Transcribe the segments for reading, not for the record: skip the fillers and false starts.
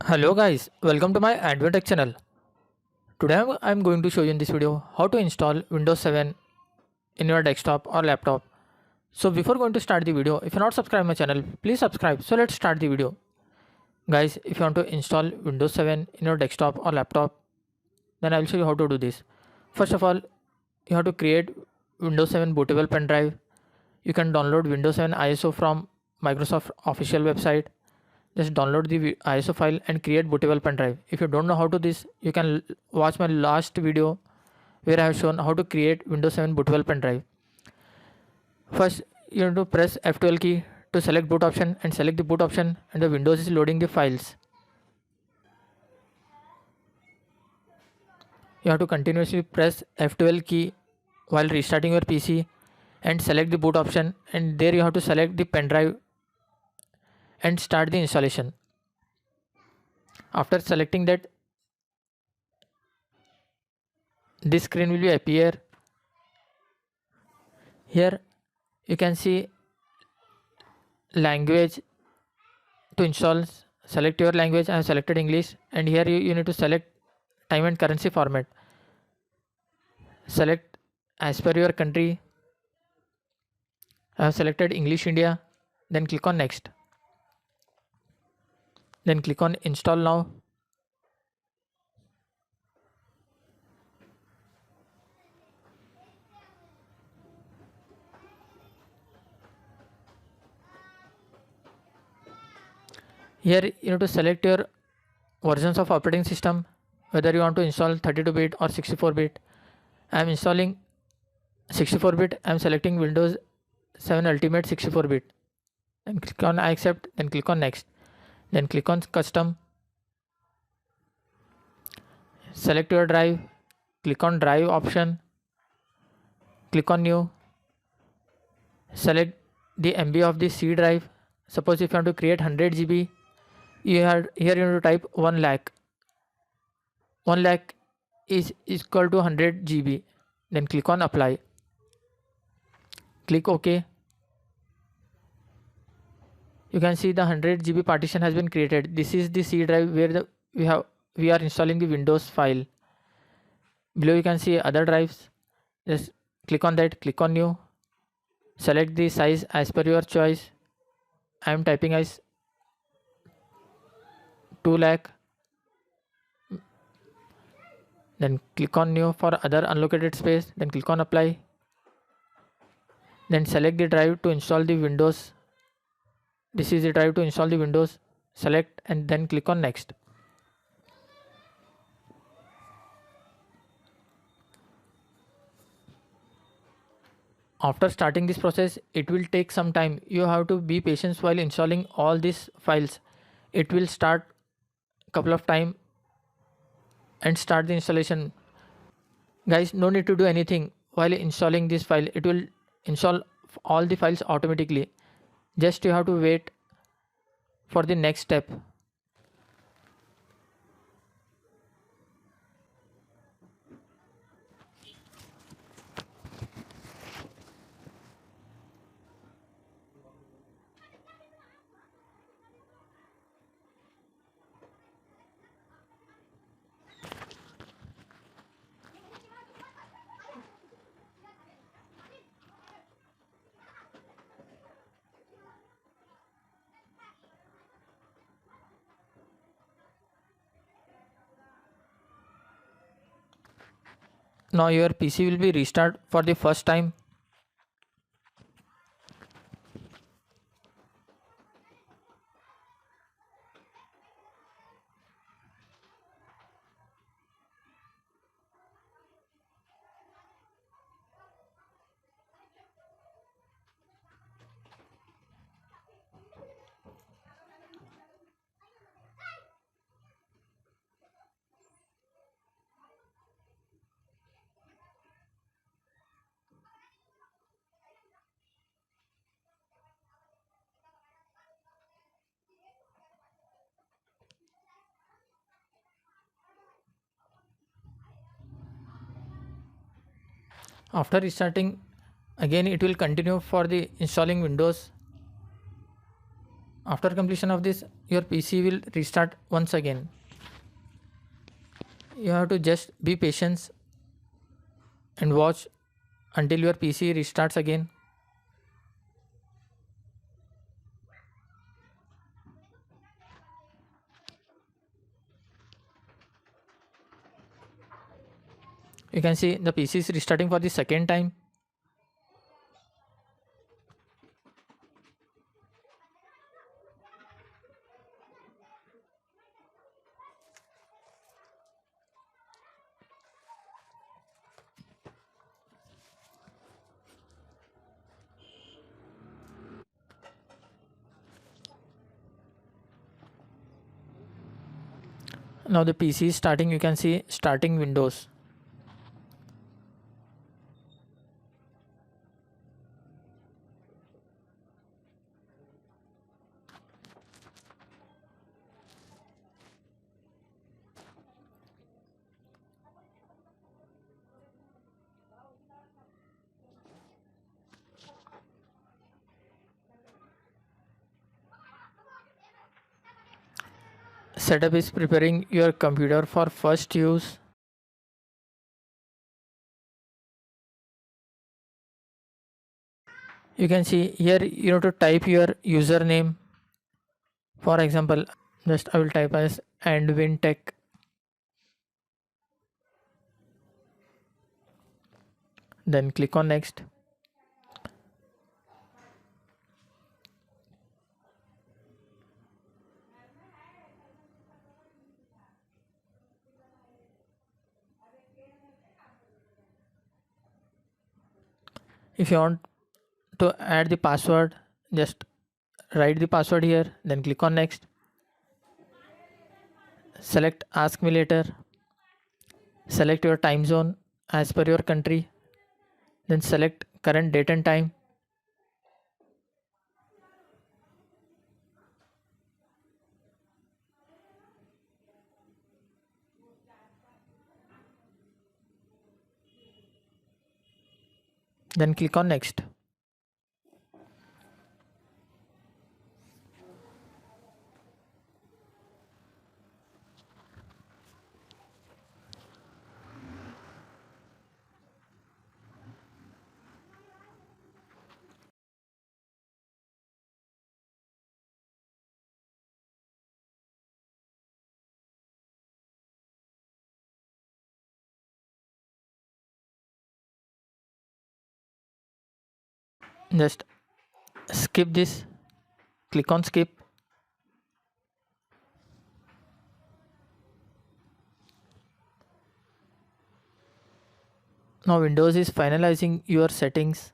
Hello guys, welcome to my AndWin Tech channel. Today I'm going to show you in this video how to install Windows 7 in your desktop or laptop. So before going to start the video, if you're not subscribed my channel, please subscribe. So let's start the video. Guys, if you want to install Windows 7 in your desktop or laptop, then I'll show you how to do this. First of all, you have to create Windows 7 bootable pen drive. You can download Windows 7 ISO from Microsoft official website. Just download the ISO file and create bootable pen drive. If you don't know how to this, you can watch my last video where I have shown how to create Windows 7 bootable pen drive. First, you have to press F12 key to select boot option and select the boot option, and the Windows is loading the files. You have to continuously press F12 key while restarting your PC and select the boot option, and there you have to select the pen drive and start the installation. After selecting that, this screen will be appear. Here you can see language to install. Select your language. I have selected English, and here you need to select time and currency format. Select as per your country. I have selected English India. Then click on next. Then click on install now. Here you need to select your versions of operating system, whether you want to install 32-bit or 64-bit. I am installing 64-bit. I am selecting Windows 7 Ultimate 64-bit. Then click on I accept. Then click on next. Then click on custom. Select your drive. Click on drive option. Click on new. Select the MB of the C drive. Suppose if you want to create 100 GB, here you need to type 1 lakh. 1 lakh is equal to 100 GB. Then click on apply. Click OK. You can see the 100 GB partition has been created. This is the C drive where we are installing the Windows file. Below you can see other drives. Just click on that. Click on new. Select the size as per your choice. I am typing as 2 lakh. Then click on new for other unallocated space. Then click on apply. Then select the drive to install the Windows. This is the drive to install the Windows. Select and then click on next. After starting this process, it will take some time. You have to be patient while installing all these files. It will start a couple of time and start the installation. Guys, no need to do anything while installing this file. It will install all the files automatically. Just you have to wait for the next step. Now your PC will be restart for the first time. After restarting, again it will continue for the installing Windows. After completion of this, your PC will restart once again. You have to just be patient and watch until your PC restarts again. You can see the PC is restarting for the second time. Now the PC is starting. You can see starting Windows. Setup is preparing your computer for first use. You can see here you have to type your username. For example, just I will type as AndWin Tech. Then click on next. If you want to add the password, just write the password here, then click on next. Select ask me later. Select your time zone as per your country, then select current date and time. Then click on next. Just skip this, click on skip. Now Windows is finalizing your settings.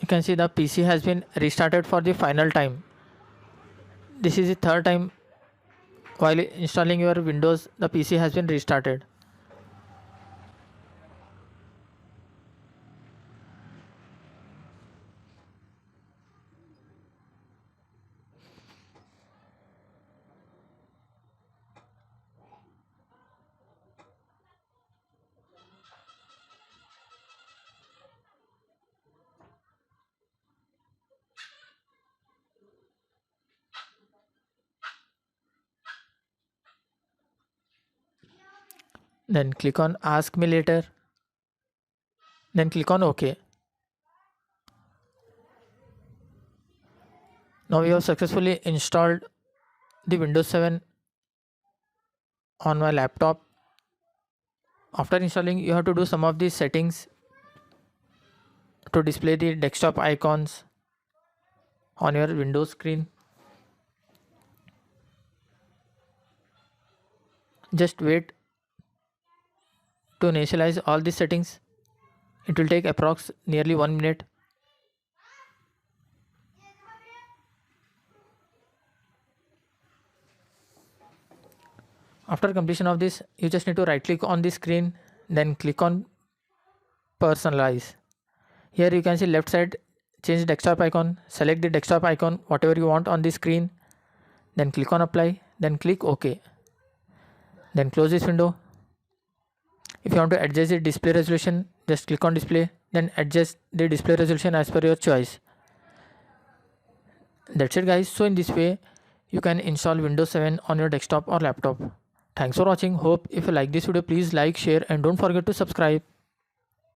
You can see the PC has been restarted for the final time. This is the third time while installing your Windows, the PC has been restarted. Then click on ask me later. Then click on OK. Now we have successfully installed the Windows 7 on my laptop. After installing, you have to do some of these settings to display the desktop icons on your Windows screen. Just wait to initialize all these settings. It will take approx nearly 1 minute. After completion of this, you just need to right click on the screen, then click on personalize. Here you can see left side change desktop icon. Select the desktop icon whatever you want on the screen, then click on apply, then click OK. Then close this window. If you want to adjust the display resolution, just click on display, then adjust the display resolution as per your choice. That's it guys. So in this way you can install Windows 7 on your desktop or laptop. Thanks for watching. Hope if you like this video, please like, share and don't forget to subscribe.